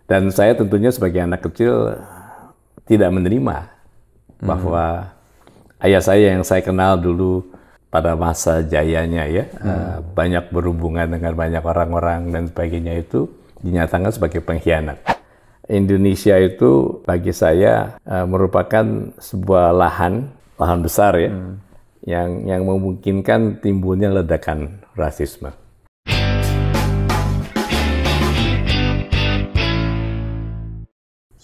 Dan saya tentunya sebagai anak kecil tidak menerima bahwa ayah saya yang saya kenal dulu pada masa jayanya ya, banyak berhubungan dengan banyak orang-orang dan sebagainya itu dinyatakan sebagai pengkhianat. Indonesia itu bagi saya merupakan sebuah lahan besar ya, yang memungkinkan timbulnya ledakan rasisme.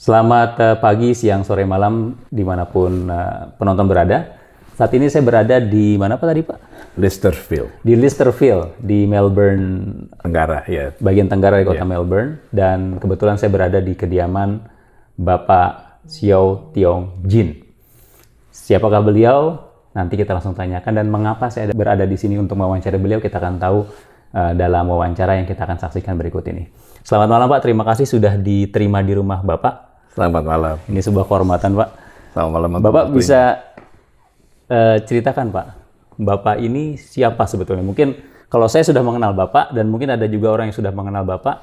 Selamat pagi, siang, sore, malam, dimanapun penonton berada. Saat ini saya berada di mana Pak tadi Pak? Lysterfield. Di Lysterfield, di Melbourne, Tenggara, ya. bagian tenggara di kota Melbourne. Dan kebetulan saya berada di kediaman Bapak Xiao Tiong Jin. Siapakah beliau? Nanti kita langsung tanyakan. Dan mengapa saya berada di sini untuk mewawancara beliau, kita akan tahu dalam wawancara yang kita akan saksikan berikut ini. Selamat malam Pak, terima kasih sudah diterima di rumah Bapak. Selamat malam. Ini sebuah kehormatan Pak. Selamat malam. Bapak bisa ceritakan Pak, Bapak ini siapa sebetulnya? Mungkin kalau saya sudah mengenal Bapak dan mungkin ada juga orang yang sudah mengenal Bapak,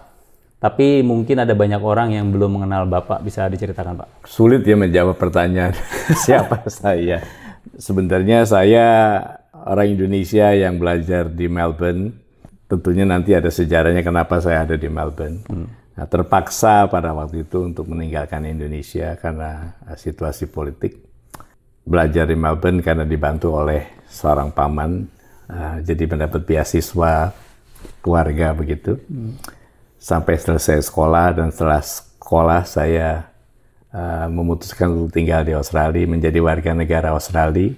tapi mungkin ada banyak orang yang belum mengenal Bapak. Bisa diceritakan Pak? Sulit ya menjawab pertanyaan siapa saya. Sebenarnya saya orang Indonesia yang belajar di Melbourne. Tentunya nanti ada sejarahnya kenapa saya ada di Melbourne. Nah, terpaksa pada waktu itu untuk meninggalkan Indonesia karena situasi politik. Belajar di Melbourne karena dibantu oleh seorang paman, jadi mendapat beasiswa keluarga begitu. Sampai selesai sekolah, dan setelah sekolah saya memutuskan untuk tinggal di Australia, menjadi warga negara Australia,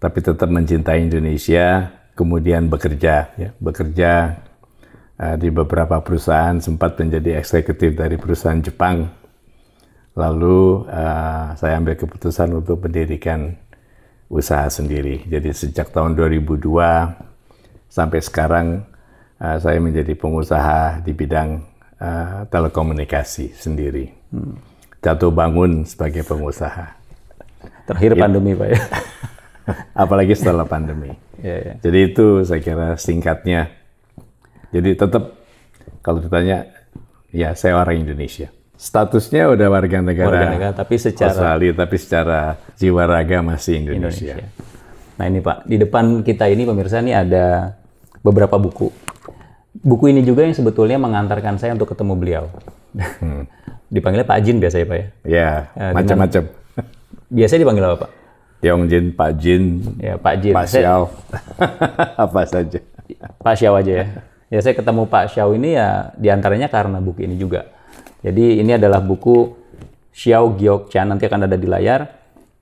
tapi tetap mencintai Indonesia. Kemudian bekerja di beberapa perusahaan, sempat menjadi eksekutif dari perusahaan Jepang. Lalu saya ambil keputusan untuk mendirikan usaha sendiri. Jadi sejak tahun 2002 sampai sekarang saya menjadi pengusaha di bidang telekomunikasi sendiri. Jatuh bangun sebagai pengusaha. Terakhir pandemi Pak ya? Apalagi setelah pandemi. Ya. Jadi itu saya kira singkatnya. Jadi tetap kalau ditanya, ya saya orang Indonesia. Statusnya udah warga negara tapi secara Australia, tapi secara jiwa raga masih Indonesia. Nah ini Pak, di depan kita ini pemirsa ini ada beberapa buku. Buku ini juga yang sebetulnya mengantarkan saya untuk ketemu beliau. Dipanggilnya Pak Jin biasanya Pak ya? Ya, macam-macam. Biasanya dipanggil apa Pak? Tiong Jin, Pak Jin, ya, Pak Jin, Pak Xiao, apa saja. Pak Xiao aja ya. Ya saya ketemu Pak Xiao ini ya diantaranya karena buku ini juga. Jadi ini adalah buku Xiao Giok Chan, nanti akan ada di layar,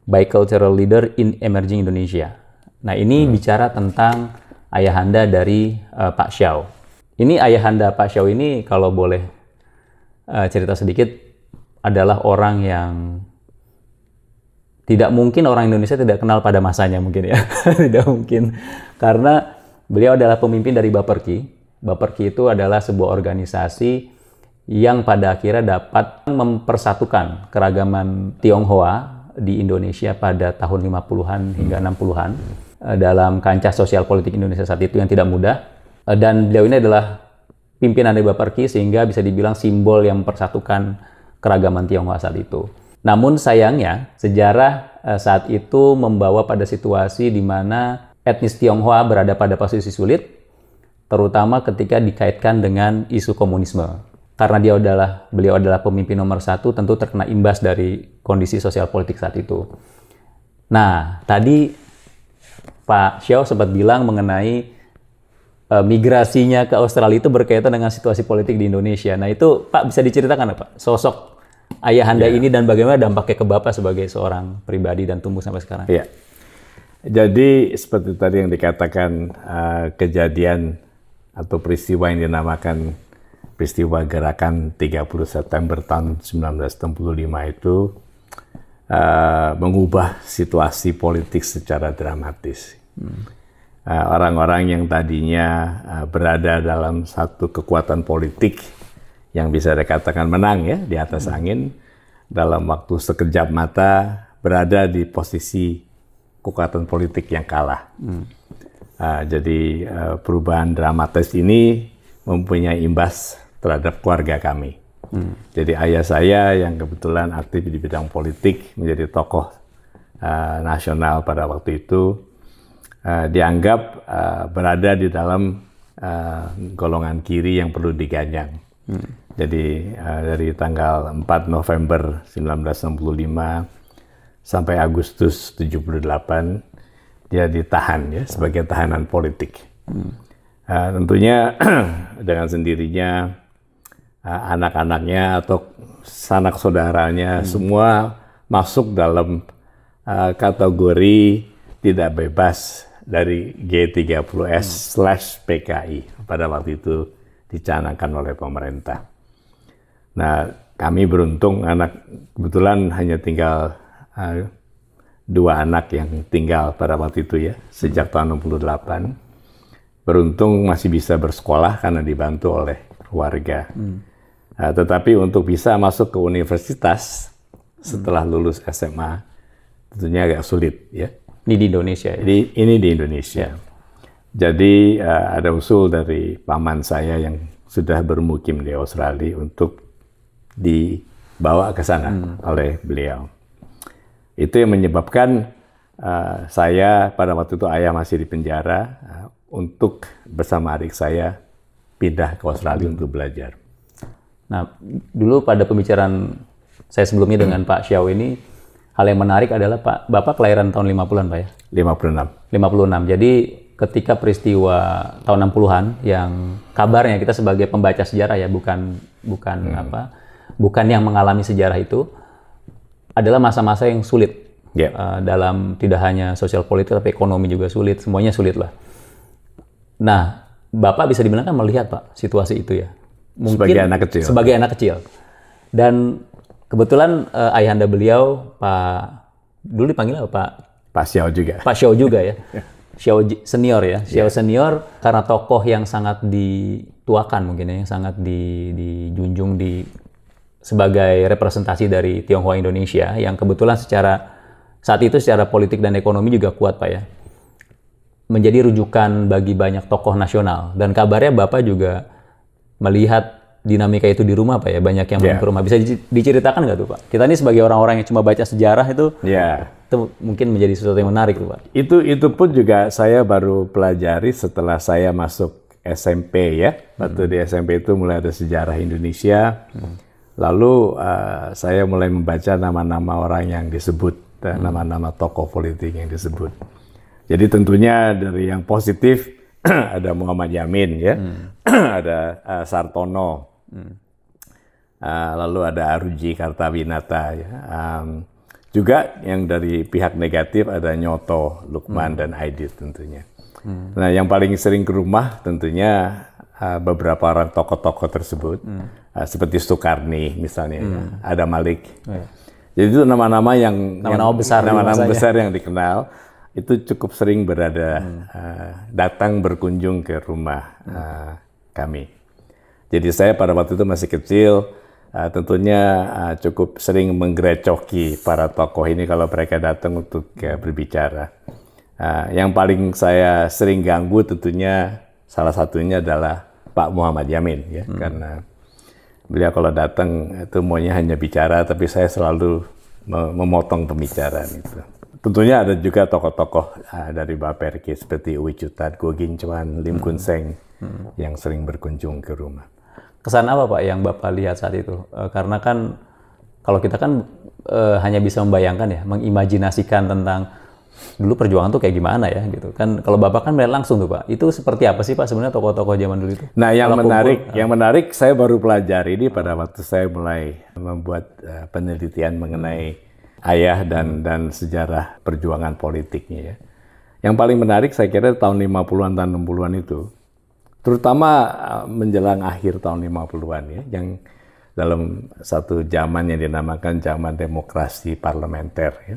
Bicultural Leader in Emerging Indonesia. Nah ini bicara tentang ayahanda dari Pak Xiao. Ini ayahanda Pak Xiao ini kalau boleh cerita sedikit adalah orang yang tidak mungkin orang Indonesia tidak kenal pada masanya mungkin ya. Tidak mungkin. Karena beliau adalah pemimpin dari Baperki. Baperki itu adalah sebuah organisasi yang pada akhirnya dapat mempersatukan keragaman Tionghoa di Indonesia pada tahun 50-an hingga 60-an dalam kancah sosial politik Indonesia saat itu yang tidak mudah. Dan beliau ini adalah pimpinan dari Baperki sehingga bisa dibilang simbol yang mempersatukan keragaman Tionghoa saat itu. Namun sayangnya, sejarah saat itu membawa pada situasi di mana etnis Tionghoa berada pada posisi sulit, terutama ketika dikaitkan dengan isu komunisme. Karena beliau adalah pemimpin nomor satu, tentu terkena imbas dari kondisi sosial politik saat itu. Nah, tadi Pak Xiao sempat bilang mengenai migrasinya ke Australia itu berkaitan dengan situasi politik di Indonesia. Nah itu Pak bisa diceritakan Pak, sosok ayahanda ini dan bagaimana dampaknya ke Bapak sebagai seorang pribadi dan tumbuh sampai sekarang. Iya. Jadi seperti tadi yang dikatakan, kejadian atau peristiwa yang dinamakan peristiwa gerakan 30 September tahun 1965 itu mengubah situasi politik secara dramatis. Orang-orang yang tadinya berada dalam satu kekuatan politik yang bisa dikatakan menang ya di atas angin, dalam waktu sekejap mata berada di posisi kekuatan politik yang kalah. Jadi perubahan dramatis ini mempunyai imbas terhadap keluarga kami. Jadi ayah saya yang kebetulan aktif di bidang politik, menjadi tokoh nasional pada waktu itu, dianggap berada di dalam golongan kiri yang perlu diganyang. Jadi dari tanggal 4 November 1965 sampai Agustus 78 dia ditahan ya sebagai tahanan politik. Tentunya dengan sendirinya anak-anaknya atau sanak saudaranya semua masuk dalam kategori tidak bebas dari G30S/PKI pada waktu itu dicanangkan oleh pemerintah. Nah, kami beruntung kebetulan hanya tinggal 2 anak yang tinggal pada waktu itu ya, sejak tahun 68. Beruntung masih bisa bersekolah karena dibantu oleh keluarga. Tetapi untuk bisa masuk ke universitas setelah lulus SMA, tentunya agak sulit ya. Ini di Indonesia ya? Ini di Indonesia. Jadi ada usul dari paman saya yang sudah bermukim di Australia untuk dibawa ke sana oleh beliau. Itu yang menyebabkan saya pada waktu itu ayah masih di penjara untuk bersama adik saya pindah ke Australia untuk belajar. Nah, dulu pada pembicaraan saya sebelumnya dengan Pak Xiao ini, hal yang menarik adalah Bapak kelahiran tahun 50-an Pak ya? 56. 56. Jadi ketika peristiwa tahun 60-an yang kabarnya kita sebagai pembaca sejarah ya, bukan yang mengalami sejarah itu, adalah masa-masa yang sulit. Dalam tidak hanya sosial politik tapi ekonomi juga sulit, semuanya sulit lah. Nah, Bapak bisa dibilang kan melihat Pak situasi itu ya. Mungkin sebagai anak kecil. Sebagai anak kecil. Dan kebetulan ayahanda beliau dulu dipanggil apa Pak? Pak Xiao juga. Pak Xiao juga ya. Xiao senior ya. Xiao senior karena tokoh yang sangat dituakan mungkin ya, yang sangat dijunjung sebagai representasi dari Tionghoa Indonesia yang kebetulan saat itu secara politik dan ekonomi juga kuat Pak ya. Menjadi rujukan bagi banyak tokoh nasional. Dan kabarnya Bapak juga melihat dinamika itu di rumah Pak ya, banyak yang main ke rumah. Bisa diceritakan nggak tuh Pak? Kita ini sebagai orang-orang yang cuma baca sejarah itu mungkin menjadi sesuatu yang menarik tuh Pak. Itu pun juga saya baru pelajari setelah saya masuk SMP ya. Waktu di SMP itu mulai ada sejarah Indonesia. Lalu saya mulai membaca nama-nama orang yang disebut, nama-nama tokoh politik yang disebut. Jadi tentunya dari yang positif ada Muhammad Yamin ya, ada Sartono, lalu ada Aruji Kartawinata ya. Juga yang dari pihak negatif ada Nyoto, Lukman dan Aidit tentunya. Nah yang paling sering ke rumah tentunya beberapa orang tokoh-tokoh tersebut, seperti Sukarni misalnya, ya. Ada Malik. Jadi itu nama-nama besar yang dikenal. Itu cukup sering datang berkunjung ke rumah kami. Jadi saya pada waktu itu masih kecil, tentunya cukup sering menggerecoki para tokoh ini kalau mereka datang untuk berbicara. Yang paling saya sering ganggu tentunya salah satunya adalah Pak Muhammad Yamin ya, karena beliau kalau datang itu maunya hanya bicara, tapi saya selalu memotong pembicaraan itu. Tentunya ada juga tokoh-tokoh dari Baperki seperti Uwi Chutat, Go Ginchuan, Lim Kun Seng yang sering berkunjung ke rumah. Kesan apa Pak yang Bapak lihat saat itu? Karena kan kalau kita kan hanya bisa membayangkan ya, mengimajinasikan tentang dulu perjuangan tuh kayak gimana ya gitu kan. Kalau Bapak kan melihat langsung tuh Pak, itu seperti apa sih Pak sebenarnya tokoh-tokoh zaman dulu itu? Nah yang menarik saya baru pelajari ini pada waktu saya mulai membuat penelitian mengenai ayah dan sejarah perjuangan politiknya ya. Yang paling menarik saya kira tahun 50-an dan 60-an itu, terutama menjelang akhir tahun 50-an ya, yang dalam satu zaman yang dinamakan zaman demokrasi parlementer ya.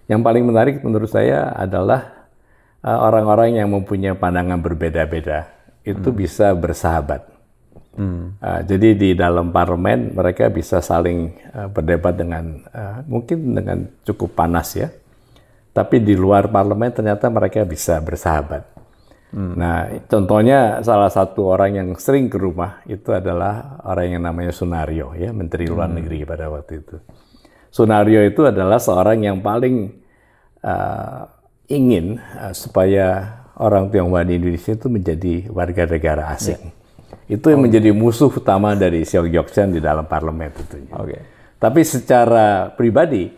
Yang paling menarik menurut saya adalah orang-orang yang mempunyai pandangan berbeda-beda itu bisa bersahabat. Jadi di dalam parlemen mereka bisa saling berdebat dengan mungkin dengan cukup panas ya. Tapi di luar parlemen ternyata mereka bisa bersahabat. Nah, contohnya salah satu orang yang sering ke rumah itu adalah orang yang namanya Sunario, ya, Menteri Luar Negeri pada waktu itu. Sunario itu adalah seorang yang paling ingin supaya orang Tionghoa di Indonesia itu menjadi warga negara asing. Itu yang menjadi musuh utama dari Seok Yeok-chan di dalam parlemen tentunya. Tapi secara pribadi,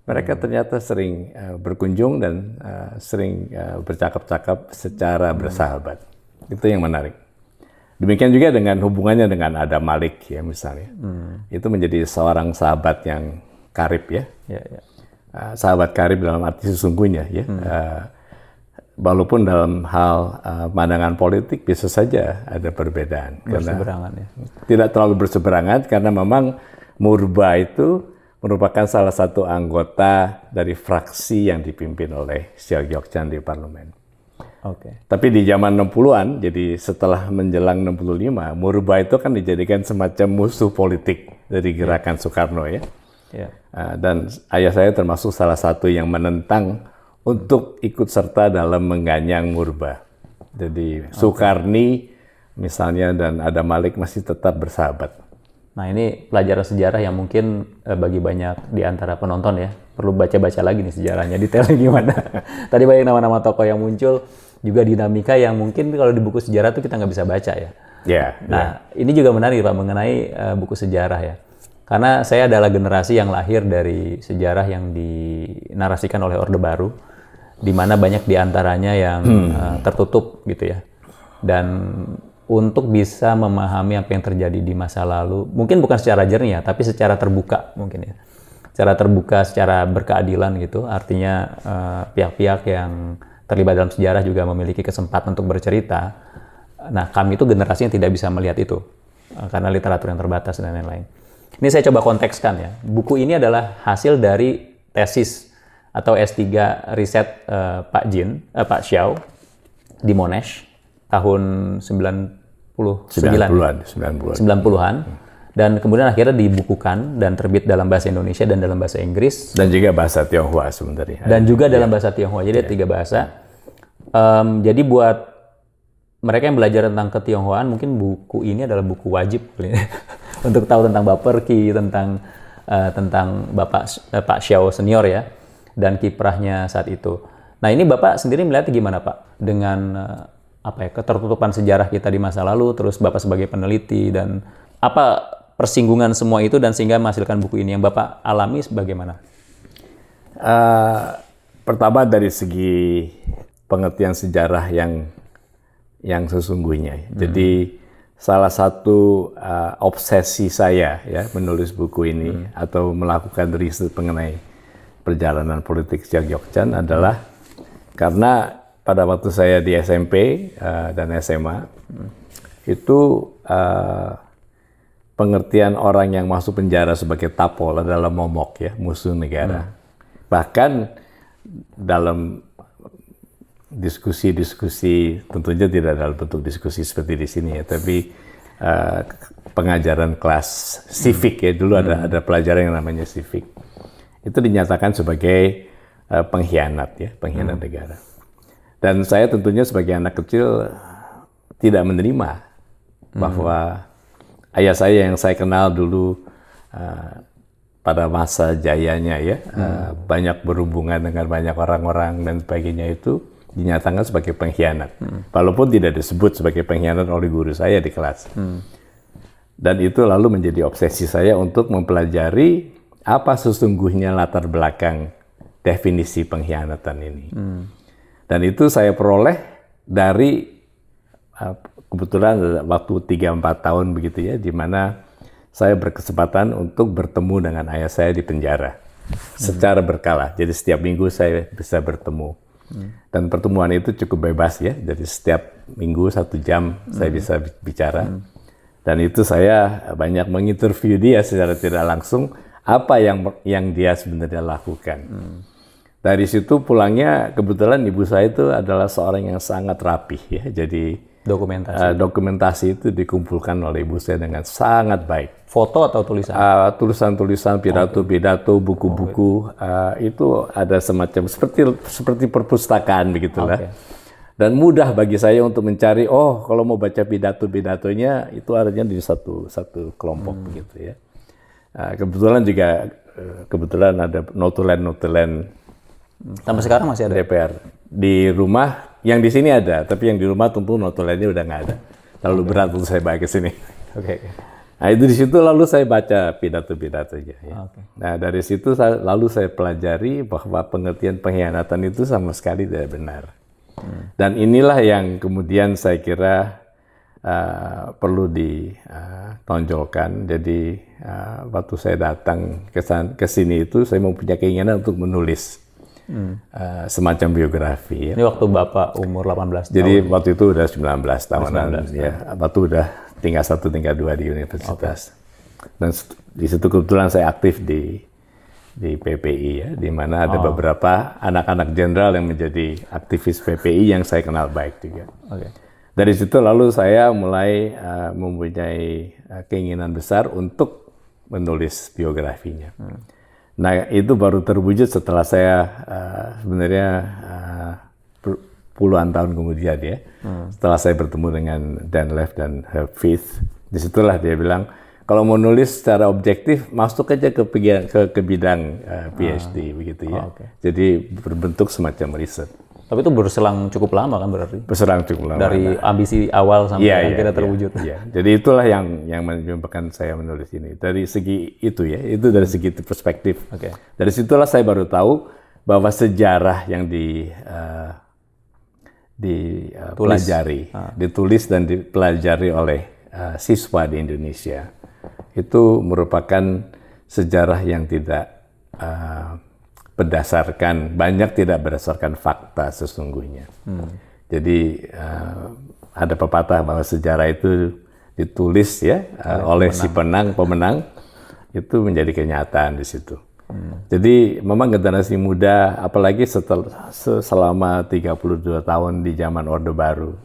mereka ternyata sering berkunjung dan sering bercakap-cakap secara bersahabat. Itu yang menarik. Demikian juga dengan hubungannya dengan Adam Malik, ya, misalnya. Itu menjadi seorang sahabat yang karib, ya. Sahabat karib dalam arti sesungguhnya, ya. Walaupun dalam hal pandangan politik bisa saja ada perbedaan. Berseberangan, ya. Tidak terlalu berseberangan karena memang Murba itu merupakan salah satu anggota dari fraksi yang dipimpin oleh Seok Yeok-chan di parlemen. Tapi di zaman 60-an, jadi setelah menjelang 65, Murba itu kan dijadikan semacam musuh politik dari gerakan Soekarno, ya. Dan ayah saya termasuk salah satu yang menentang untuk ikut serta dalam mengganyang Murba. Jadi Soekarni misalnya dan Adam Malik masih tetap bersahabat. Nah, ini pelajaran sejarah yang mungkin bagi banyak di antara penonton, ya, perlu baca-baca lagi nih sejarahnya, detailnya gimana. Tadi banyak nama-nama tokoh yang muncul, juga dinamika yang mungkin kalau di buku sejarah tuh kita nggak bisa baca, ya. Nah, ini juga menarik, Pak, mengenai buku sejarah, ya. Karena saya adalah generasi yang lahir dari sejarah yang dinarasikan oleh Orde Baru, di mana banyak di antaranya yang tertutup, gitu, ya. Dan untuk bisa memahami apa yang terjadi di masa lalu, mungkin bukan secara jernih, ya, tapi secara terbuka mungkin, ya. Secara terbuka, secara berkeadilan gitu. Artinya pihak-pihak yang terlibat dalam sejarah juga memiliki kesempatan untuk bercerita. Nah, kami itu generasi yang tidak bisa melihat itu karena literatur yang terbatas dan lain-lain. Ini saya coba kontekskan, ya. Buku ini adalah hasil dari tesis atau S3 riset Pak Xiao di Monash tahun 90-an, dan kemudian akhirnya dibukukan dan terbit dalam bahasa Indonesia dan dalam bahasa Inggris dan juga bahasa Tionghoa sebenarnya, dan juga dalam bahasa Tionghoa. Jadi ada 3 bahasa. Jadi buat mereka yang belajar tentang ketionghoaan, mungkin buku ini adalah buku wajib untuk tahu tentang Baperki, tentang Pak Xiao senior, ya, dan kiprahnya saat itu. Nah, ini Bapak sendiri melihat gimana, Pak, dengan ketertutupan sejarah kita di masa lalu, terus Bapak sebagai peneliti, dan apa persinggungan semua itu dan sehingga menghasilkan buku ini yang Bapak alami sebagaimana? Pertama dari segi pengertian sejarah yang sesungguhnya. Jadi salah satu obsesi saya, ya, menulis buku ini atau melakukan riset mengenai perjalanan politik Seok Yeok-chan adalah karena pada waktu saya di SMP dan SMA, itu pengertian orang yang masuk penjara sebagai tapol adalah momok, ya, musuh negara. Bahkan dalam diskusi-diskusi, tentunya tidak dalam bentuk diskusi seperti di sini, ya, tapi pengajaran kelas civic, ya, dulu ada pelajaran yang namanya civic. Itu dinyatakan sebagai pengkhianat, ya, pengkhianat negara. Dan saya tentunya sebagai anak kecil tidak menerima bahwa ayah saya yang saya kenal dulu pada masa jayanya, ya, banyak berhubungan dengan banyak orang-orang dan sebagainya, itu dinyatakan sebagai pengkhianat. Walaupun tidak disebut sebagai pengkhianat oleh guru saya di kelas. Dan itu lalu menjadi obsesi saya untuk mempelajari apa sesungguhnya latar belakang definisi pengkhianatan ini. Dan itu saya peroleh dari kebetulan waktu 3-4 tahun begitu, ya, di mana saya berkesempatan untuk bertemu dengan ayah saya di penjara secara berkala. Jadi setiap minggu saya bisa bertemu. Dan pertemuan itu cukup bebas, ya. Jadi setiap minggu 1 jam saya bisa bicara. Dan itu saya banyak menginterview dia secara tidak langsung apa yang dia sebenarnya lakukan. Dari situ pulangnya, kebetulan ibu saya itu adalah seorang yang sangat rapih, ya. Jadi dokumentasi itu dikumpulkan oleh ibu saya dengan sangat baik. Foto atau tulisan? Tulisan-tulisan, pidato-pidato, buku-buku, itu ada semacam seperti perpustakaan begitulah. Dan mudah bagi saya untuk mencari, oh kalau mau baca pidato-pidatonya itu adanya di satu kelompok begitu ya. Kebetulan ada notulen Sampai sekarang masih ada? DPR. Di rumah, yang di sini ada, tapi yang di rumah tentu notulennya udah nggak ada. Terlalu berat untuk saya bawa ke sini. Oke. Nah itu di situ lalu saya baca pidato-pidatonya. Ya. Nah dari situ lalu saya pelajari bahwa pengertian pengkhianatan itu sama sekali tidak benar. Dan inilah yang kemudian saya kira perlu ditonjolkan. Jadi waktu saya datang ke sini itu saya mempunyai keinginan untuk menulis semacam biografi. Ya. Ini waktu Bapak umur 18 tahun? Jadi waktu itu udah 19 tahunan. Ya. Waktu udah tingkat 1, tingkat 2 di universitas. Dan di situ kebetulan saya aktif di PPI ya, di mana ada beberapa anak-anak jenderal yang menjadi aktivis PPI yang saya kenal baik juga. Dari situ lalu saya mulai mempunyai keinginan besar untuk menulis biografinya. Nah itu baru terwujud setelah saya sebenarnya puluhan tahun kemudian ya, setelah saya bertemu dengan Dan Lev dan Herb Feith. Disitulah dia bilang, kalau mau nulis secara objektif, masuk aja ke bidang PhD begitu ya. Jadi berbentuk semacam riset. Tapi itu berselang cukup lama kan berarti? Berselang cukup lama. Dari ambisi awal sampai akhirnya terwujud. Iya. Jadi itulah yang menyebabkan saya menulis ini. Dari segi itu ya, itu dari segi perspektif. Dari situlah saya baru tahu bahwa sejarah yang ditulis dan dipelajari oleh siswa di Indonesia itu merupakan sejarah yang tidak banyak tidak berdasarkan fakta sesungguhnya. Jadi ada pepatah bahwa sejarah itu ditulis ya oleh si pemenang itu menjadi kenyataan di situ. Jadi memang generasi muda, apalagi selama 32 tahun di zaman Orde Baru,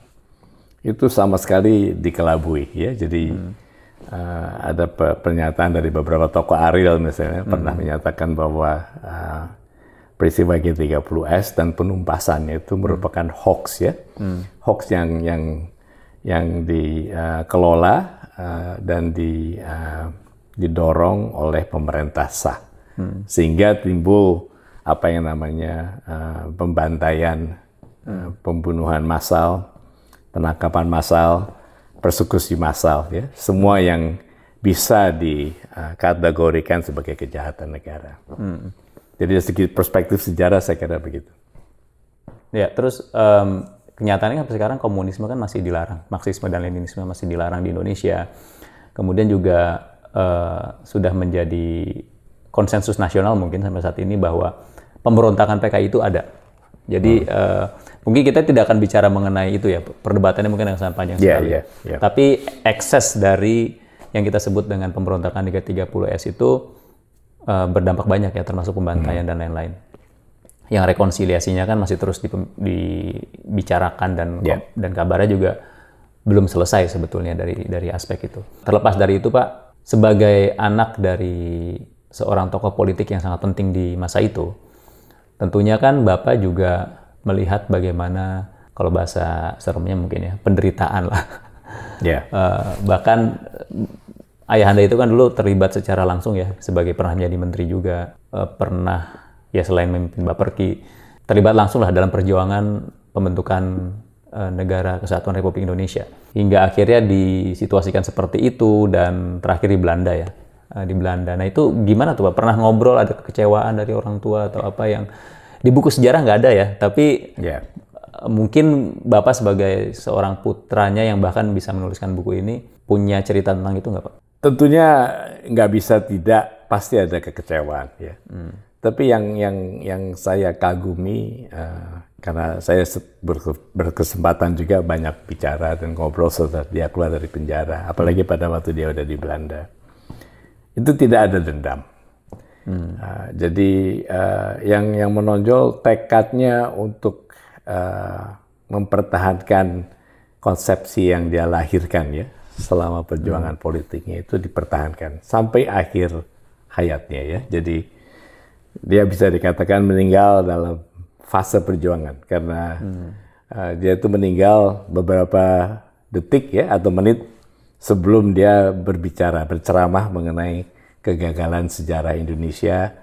itu sama sekali dikelabui ya. Jadi ada pernyataan dari beberapa tokoh Ariel misalnya pernah menyatakan bahwa peristiwa G30S dan penumpasannya itu merupakan hoax ya, hoax yang dikelola dan didorong oleh pemerintah sah, sehingga timbul apa yang namanya pembantaian, pembunuhan massal, penangkapan massal, persekusi massal, ya, semua yang bisa dikategorikan sebagai kejahatan negara. Jadi dari segi perspektif sejarah saya kira begitu. Ya, terus kenyataannya sampai sekarang komunisme kan masih dilarang, Marxisme dan Leninisme masih dilarang di Indonesia. Kemudian juga sudah menjadi konsensus nasional mungkin sampai saat ini bahwa pemberontakan PKI itu ada. Jadi mungkin kita tidak akan bicara mengenai itu ya, perdebatannya mungkin yang sangat panjang sekali. Tapi ekses dari yang kita sebut dengan pemberontakan G30S itu berdampak banyak ya, termasuk pembantaian dan lain-lain. Yang rekonsiliasinya kan masih terus dibicarakan dan kabarnya juga belum selesai sebetulnya dari aspek itu. Terlepas dari itu Pak, sebagai anak dari seorang tokoh politik yang sangat penting di masa itu, tentunya kan Bapak juga melihat bagaimana, kalau bahasa seremnya mungkin ya, penderitaan lah. Bahkan ayahanda itu kan dulu terlibat secara langsung ya, sebagai pernah menjadi menteri juga, pernah ya selain memimpin Bapperki, terlibat langsung lah dalam perjuangan pembentukan negara Kesatuan Republik Indonesia. Hingga akhirnya disituasikan seperti itu dan terakhir di Belanda ya, di Belanda. Nah itu gimana tuh Pak? Pernah ngobrol, ada kekecewaan dari orang tua atau apa yang di buku sejarah nggak ada ya, tapi mungkin Bapak sebagai seorang putranya yang bahkan bisa menuliskan buku ini punya cerita tentang itu nggak Pak? Tentunya nggak bisa tidak, pasti ada kekecewaan ya. Tapi yang saya kagumi, karena saya berkesempatan juga banyak bicara dan ngobrol setelah dia keluar dari penjara, apalagi pada waktu dia udah di Belanda, itu tidak ada dendam. Jadi yang menonjol tekadnya untuk mempertahankan konsepsi yang dia lahirkan ya, selama perjuangan politiknya itu dipertahankan sampai akhir hayatnya ya. Jadi dia bisa dikatakan meninggal dalam fase perjuangan karena dia itu meninggal beberapa detik ya atau menit sebelum dia berceramah mengenai kegagalan sejarah Indonesia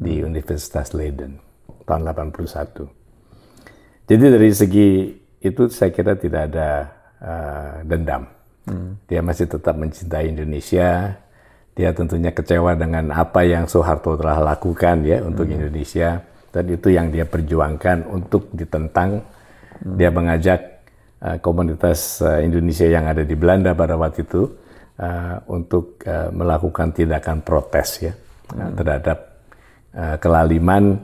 di Universitas Leiden tahun 81. Jadi dari segi itu saya kira tidak ada dendam. Dia masih tetap mencintai Indonesia. Dia tentunya kecewa dengan apa yang Soeharto telah lakukan ya untuk Indonesia, dan itu yang dia perjuangkan untuk ditentang. Dia mengajak komunitas Indonesia yang ada di Belanda pada waktu itu untuk melakukan tindakan protes ya terhadap kelaliman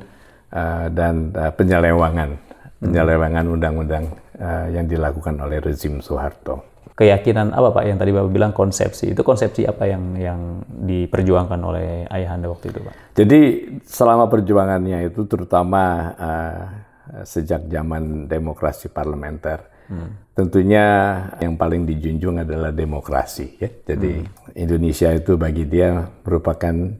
dan penyelewengan undang-undang yang dilakukan oleh rezim Soeharto. Keyakinan apa Pak yang tadi Bapak bilang konsepsi? Itu konsepsi apa yang diperjuangkan oleh ayahanda waktu itu Pak? Jadi selama perjuangannya itu terutama sejak zaman demokrasi parlementer, tentunya yang paling dijunjung adalah demokrasi ya. Jadi Indonesia itu bagi dia merupakan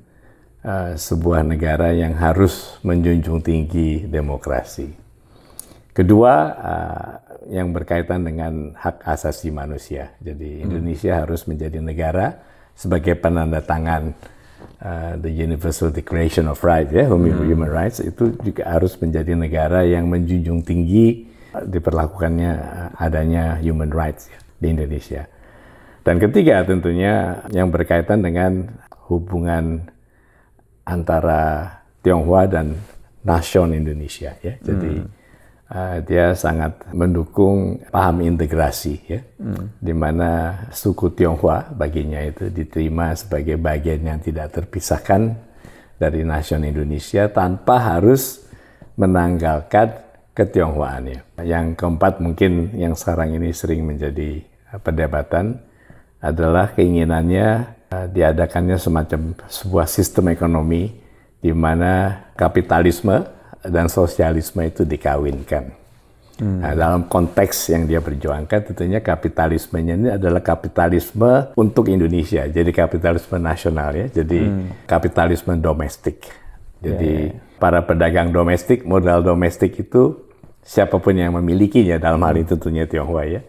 sebuah negara yang harus menjunjung tinggi demokrasi. Kedua, yang berkaitan dengan hak asasi manusia. Jadi Indonesia harus menjadi negara sebagai penanda tangan the Universal Declaration of Rights, ya, Human Rights, itu juga harus menjadi negara yang menjunjung tinggi diperlakukannya adanya human rights ya, di Indonesia. Dan ketiga tentunya yang berkaitan dengan hubungan antara Tionghoa dan nation Indonesia, ya. Jadi dia sangat mendukung paham integrasi, ya, di mana suku Tionghoa baginya itu diterima sebagai bagian yang tidak terpisahkan dari nation Indonesia tanpa harus menanggalkan ketionghoaannya. Yang keempat mungkin yang sekarang ini sering menjadi perdebatan adalah keinginannya diadakannya semacam sebuah sistem ekonomi di mana kapitalisme dan sosialisme itu dikawinkan. Nah, dalam konteks yang dia perjuangkan, tentunya kapitalismenya ini adalah kapitalisme untuk Indonesia. Jadi kapitalisme nasional, ya. Jadi kapitalisme domestik. Jadi para pedagang domestik, modal domestik itu siapapun yang memilikinya, dalam hal ini tentunya Tionghoa, ya.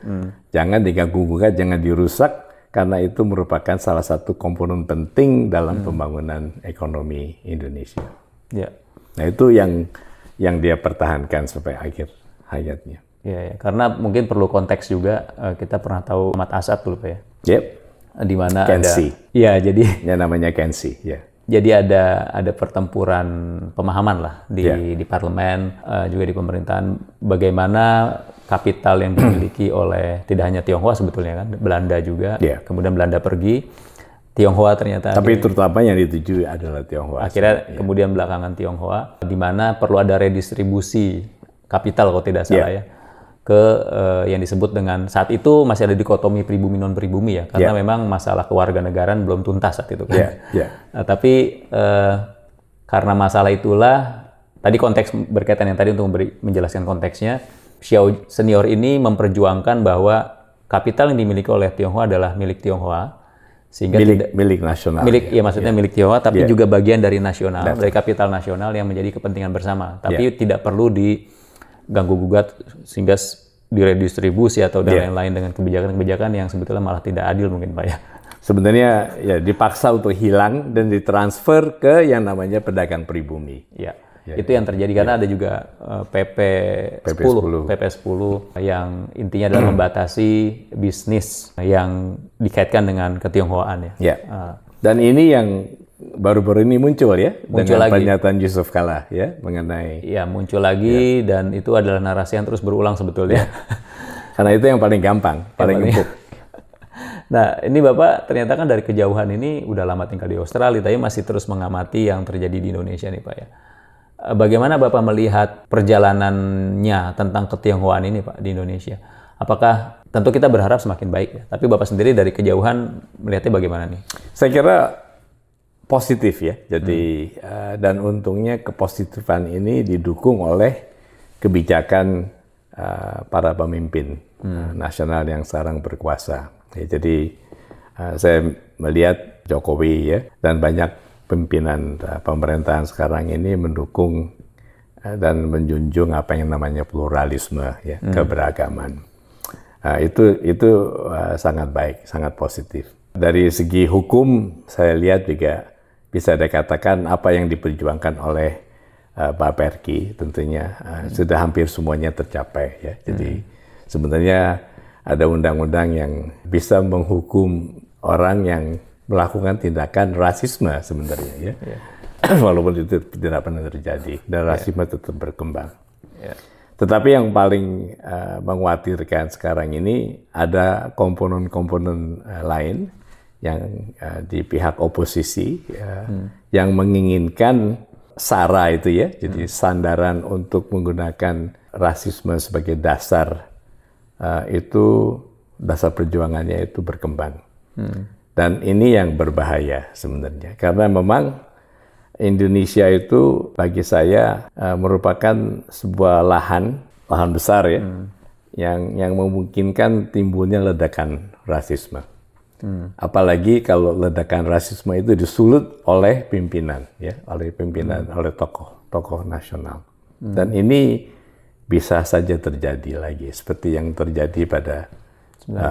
Jangan diganggu-gugat, jangan dirusak, karena itu merupakan salah satu komponen penting dalam pembangunan ekonomi Indonesia. Nah, itu yang dia pertahankan sampai akhir hayatnya. Ya, karena mungkin perlu konteks juga. Kita pernah tahu Ahmad Assad dulu Pak ya. Yep. Di mana Kensi. Iya, jadi yang namanya Kensi, ya. Jadi ada pertempuran pemahaman lah di parlemen, juga di pemerintahan, bagaimana kapital yang dimiliki oleh tidak hanya Tionghoa sebetulnya kan, Belanda juga. Kemudian Belanda pergi, Tionghoa ternyata. Tapi terutama yang dituju adalah Tionghoa. Akhirnya kemudian belakangan Tionghoa, di mana perlu ada redistribusi kapital kalau tidak salah ya, ke yang disebut dengan saat itu masih ada dikotomi pribumi non pribumi ya, karena memang masalah kewarganegaraan belum tuntas saat itu kan. Nah, tapi karena masalah itulah, tadi konteks berkaitan yang tadi untuk menjelaskan konteksnya, Xiao senior ini memperjuangkan bahwa kapital yang dimiliki oleh Tionghoa adalah milik Tionghoa. Sehingga milik nasional. Maksudnya milik Tionghoa, tapi juga bagian dari nasional, dari kapital nasional yang menjadi kepentingan bersama. Tapi tidak perlu diganggu-gugat sehingga diredistribusi atau dan lain-lain dengan kebijakan-kebijakan yang sebetulnya malah tidak adil mungkin Pak ya. Sebenarnya ya dipaksa untuk hilang dan ditransfer ke yang namanya pedagang pribumi. Itu yang terjadi karena ada juga PP 10 yang intinya adalah membatasi bisnis yang dikaitkan dengan ketionghoaan ya. Dan ini yang baru-baru ini muncul ya, dengan lagi. pernyataan Yusuf Kalla ya mengenai. Muncul lagi dan itu adalah narasi yang terus berulang sebetulnya. Karena itu yang paling gampang, paling empuk. Nah, ini Bapak ternyata kan dari kejauhan ini udah lama tinggal di Australia, tapi masih terus mengamati yang terjadi di Indonesia nih Pak ya. Bagaimana Bapak melihat perjalanannya tentang ketionghoaan ini Pak di Indonesia? Apakah tentu kita berharap semakin baik ya, tapi Bapak sendiri dari kejauhan melihatnya bagaimana nih? Saya kira positif ya. Jadi dan untungnya kepositifan ini didukung oleh kebijakan para pemimpin nasional yang sekarang berkuasa. Jadi saya melihat Jokowi ya dan banyak pimpinan pemerintahan sekarang ini mendukung dan menjunjung apa yang namanya pluralisme, ya, keberagaman. Itu sangat baik, sangat positif. Dari segi hukum, saya lihat juga bisa dikatakan apa yang diperjuangkan oleh Pak Perky tentunya sudah hampir semuanya tercapai, ya. Jadi sebenarnya ada undang-undang yang bisa menghukum orang yang melakukan tindakan rasisme sebenarnya, ya. Walaupun itu tidak pernah terjadi dan rasisme tetap berkembang. Tetapi yang paling mengkhawatirkan sekarang ini ada komponen-komponen lain yang di pihak oposisi yang menginginkan SARA itu, ya, jadi sandaran untuk menggunakan rasisme sebagai dasar, itu dasar perjuangannya itu berkembang. Dan ini yang berbahaya sebenarnya, karena memang Indonesia itu bagi saya merupakan sebuah lahan besar, ya, yang memungkinkan timbulnya ledakan rasisme. Apalagi kalau ledakan rasisme itu disulut oleh pimpinan, ya, oleh tokoh nasional. Dan ini bisa saja terjadi lagi seperti yang terjadi pada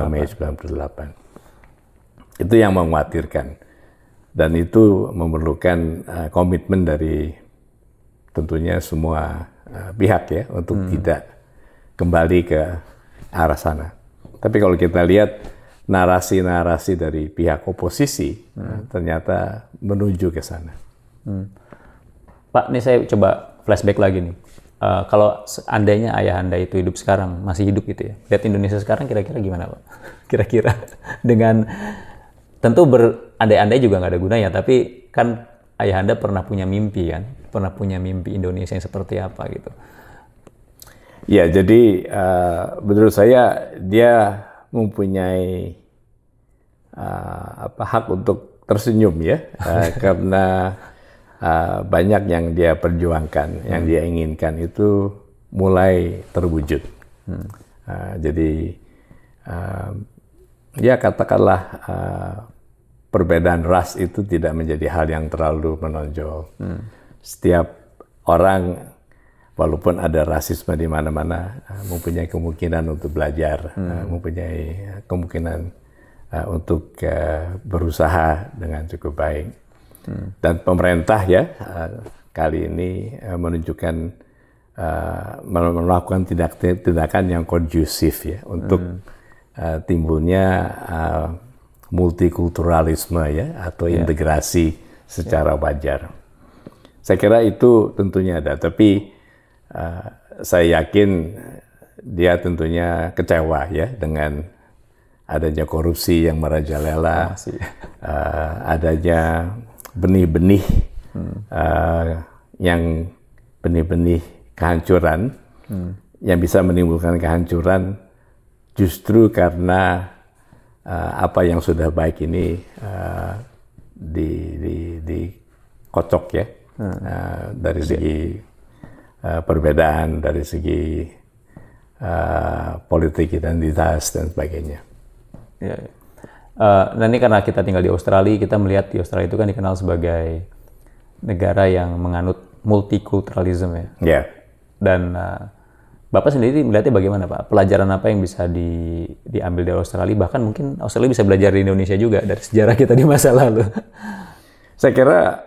Mei 98. Itu yang mengkhawatirkan. Dan itu memerlukan komitmen dari tentunya semua pihak, ya, untuk tidak kembali ke arah sana. Tapi kalau kita lihat narasi-narasi dari pihak oposisi ternyata menuju ke sana. Pak, ini saya coba flashback lagi nih. Kalau seandainya ayah Anda itu hidup sekarang, masih hidup gitu, ya, lihat Indonesia sekarang kira-kira gimana, Pak? Kira-kira dengan tentu berandai-andai juga nggak ada gunanya, tapi kan ayah Anda pernah punya mimpi, kan? Pernah punya mimpi Indonesia yang seperti apa gitu. Ya, jadi menurut saya dia mempunyai hak untuk tersenyum, ya, karena banyak yang dia perjuangkan, yang dia inginkan itu mulai terwujud. Jadi ya katakanlah perbedaan ras itu tidak menjadi hal yang terlalu menonjol. Setiap orang, walaupun ada rasisme di mana-mana, mempunyai kemungkinan untuk belajar, mempunyai kemungkinan untuk berusaha dengan cukup baik. Dan pemerintah, ya, kali ini menunjukkan melakukan tindakan yang kondusif, ya, untuk timbulnya multikulturalisme, ya, atau integrasi secara wajar. Saya kira itu tentunya ada, tapi saya yakin dia tentunya kecewa, ya, dengan adanya korupsi yang merajalela, adanya benih-benih yang benih-benih kehancuran yang bisa menimbulkan kehancuran justru karena apa yang sudah baik ini dikocok, ya, dari segi perbedaan, dari segi politik identitas dan sebagainya. Ya. Dan ini karena kita tinggal di Australia, kita melihat di Australia itu kan dikenal sebagai negara yang menganut multikulturalisme, ya. Yeah. Dan Bapak sendiri melihatnya bagaimana, Pak? Pelajaran apa yang bisa diambil dari Australia? Bahkan mungkin Australia bisa belajar di Indonesia juga dari sejarah kita di masa lalu. Saya kira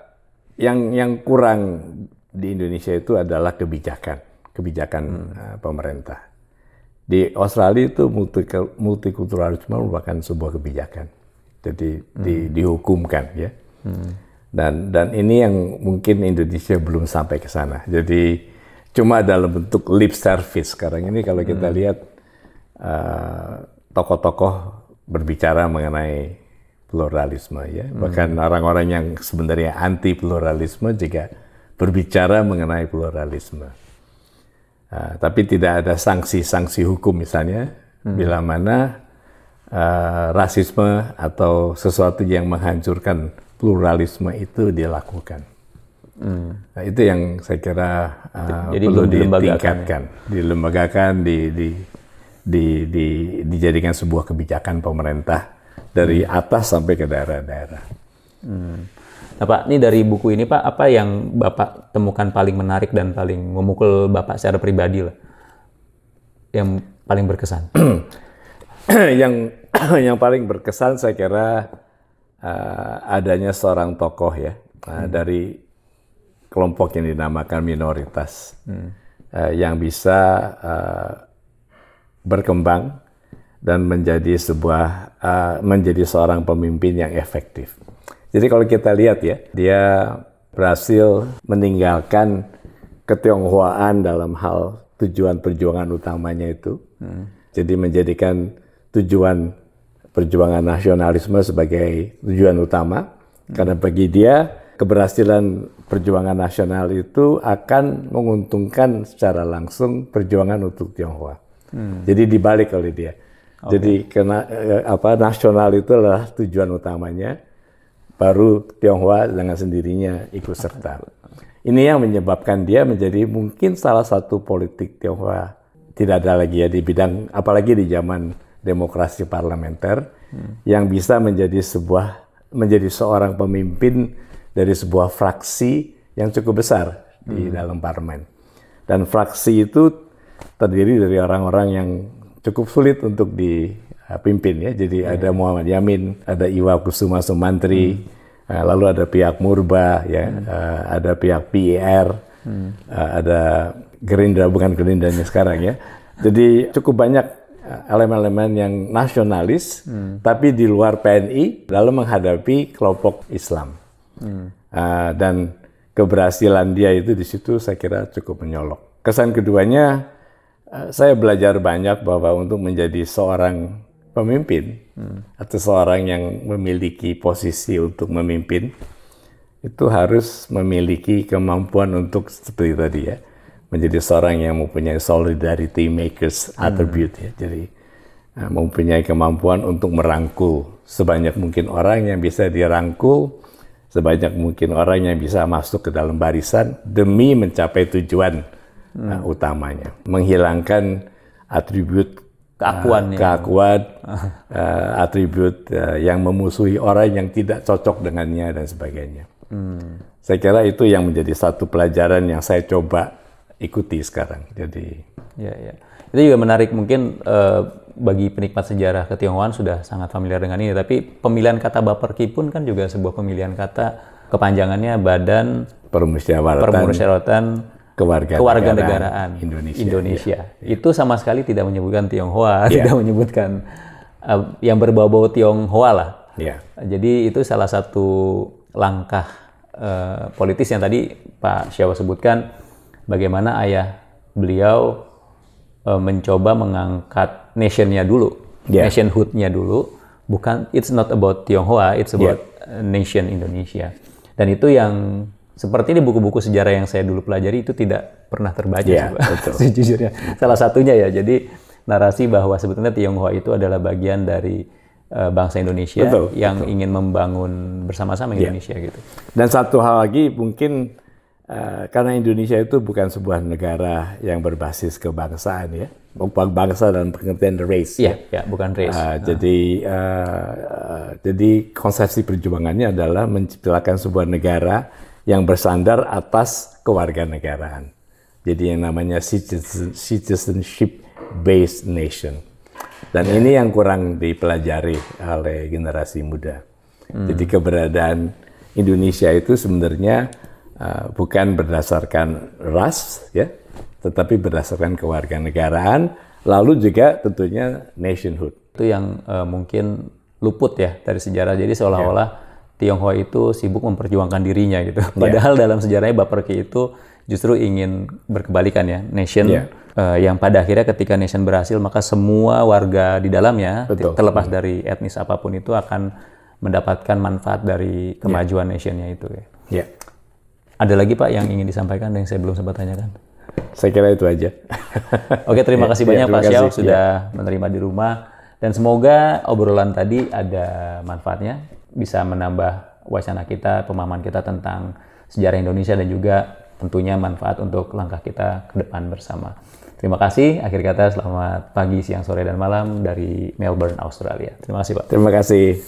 yang kurang di Indonesia itu adalah kebijakan pemerintah. Di Australia itu multikulturalisme merupakan sebuah kebijakan, jadi dihukumkan, ya. Dan ini yang mungkin Indonesia belum sampai ke sana. Jadi cuma dalam bentuk lip service sekarang ini kalau kita lihat tokoh-tokoh berbicara mengenai pluralisme, ya. Bahkan orang-orang yang sebenarnya anti pluralisme juga berbicara mengenai pluralisme. Tapi tidak ada sanksi-sanksi hukum misalnya bila mana rasisme atau sesuatu yang menghancurkan pluralisme itu dilakukan. Nah, itu yang saya kira perlu ditingkatkan, dilembagakan, dijadikan sebuah kebijakan pemerintah dari atas sampai ke daerah-daerah. Nah Pak, ini dari buku ini Pak, apa yang Bapak temukan paling menarik dan paling memukul Bapak secara pribadi lah? Yang paling berkesan? yang paling berkesan saya kira adanya seorang tokoh ya dari kelompok yang dinamakan minoritas yang bisa berkembang dan menjadi seorang pemimpin yang efektif. Jadi kalau kita lihat ya, dia berhasil meninggalkan ketionghoaan dalam hal tujuan perjuangan utamanya itu. Jadi menjadikan tujuan perjuangan nasionalisme sebagai tujuan utama. Karena bagi dia, keberhasilan perjuangan nasional itu akan menguntungkan secara langsung perjuangan untuk Tionghoa. Jadi dibalik oleh dia. Jadi nasional itu adalah tujuan utamanya, baru Tionghoa dengan sendirinya ikut serta. Ini yang menyebabkan dia menjadi mungkin salah satu politik Tionghoa tidak ada lagi ya di bidang, apalagi di zaman demokrasi parlementer, yang bisa menjadi seorang pemimpin dari sebuah fraksi yang cukup besar di dalam parlemen. Dan fraksi itu terdiri dari orang-orang yang cukup sulit untuk dipimpin ya. Jadi ada Muhammad Yamin, ada Iwa Kusuma Sumantri, lalu ada pihak Murba, ya, ada pihak PIR, ada Gerindra, bukan Gerindranya sekarang ya. Jadi cukup banyak elemen-elemen yang nasionalis, tapi di luar PNI, lalu menghadapi kelompok Islam. Dan keberhasilan dia itu di situ saya kira cukup menyolok. Kesan keduanya, saya belajar banyak bahwa untuk menjadi seorang pemimpin atau seorang yang memiliki posisi untuk memimpin itu harus memiliki kemampuan untuk seperti tadi ya, menjadi seorang yang mempunyai solidarity makers attribute ya. Jadi mempunyai kemampuan untuk merangkul sebanyak mungkin orang yang bisa dirangkul, sebanyak mungkin orang yang bisa masuk ke dalam barisan demi mencapai tujuan utamanya, menghilangkan atribut keakuan, atribut yang memusuhi orang yang tidak cocok dengannya dan sebagainya. Saya kira itu yang menjadi satu pelajaran yang saya coba ikuti sekarang. Jadi, ya. Itu juga menarik, mungkin bagi penikmat sejarah ketionghoan sudah sangat familiar dengan ini. Tapi pemilihan kata Baperki pun kan juga sebuah pemilihan kata, kepanjangannya Badan Permusyawaratan Kewarganegaraan Indonesia. Ya. Itu sama sekali tidak menyebutkan Tionghoa, tidak menyebutkan yang berbau-bau Tionghoa lah. Ya. Jadi itu salah satu langkah politis yang tadi Pak Xiao sebutkan, bagaimana ayah beliau mencoba mengangkat nationnya dulu, nationhood-nya dulu. Bukan, it's not about Tionghoa, it's about nation Indonesia. Dan itu yang seperti di buku-buku sejarah yang saya dulu pelajari itu tidak pernah terbaca, sejujurnya. Salah satunya ya, jadi narasi bahwa sebetulnya Tionghoa itu adalah bagian dari bangsa Indonesia yang ingin membangun bersama-sama Indonesia gitu. Dan satu hal lagi mungkin karena Indonesia itu bukan sebuah negara yang berbasis kebangsaan ya, bangsa dalam pengertian race. Ya, bukan race. Jadi konsepsi perjuangannya adalah menciptakan sebuah negara yang bersandar atas kewarganegaraan. Jadi yang namanya citizenship-based nation. Dan ini yang kurang dipelajari oleh generasi muda. Jadi keberadaan Indonesia itu sebenarnya bukan berdasarkan ras, ya, tetapi berdasarkan kewarganegaraan, lalu juga tentunya nationhood. Itu yang mungkin luput ya dari sejarah. Jadi seolah-olah Tionghoa itu sibuk memperjuangkan dirinya gitu. Padahal dalam sejarahnya Baperki itu justru ingin berkebalikan ya, nation yang pada akhirnya ketika nation berhasil maka semua warga di dalamnya terlepas dari etnis apapun itu akan mendapatkan manfaat dari kemajuan nationnya itu ya. Ada lagi Pak yang ingin disampaikan yang saya belum sempat tanyakan? Saya kira itu aja. Oke, terima kasih banyak Pak Xiao sudah menerima di rumah, dan semoga obrolan tadi ada manfaatnya, bisa menambah wacana kita, pemahaman kita tentang sejarah Indonesia, dan juga tentunya manfaat untuk langkah kita ke depan bersama. Terima kasih. Akhir kata, selamat pagi, siang, sore, dan malam dari Melbourne, Australia. Terima kasih Pak. Terima kasih.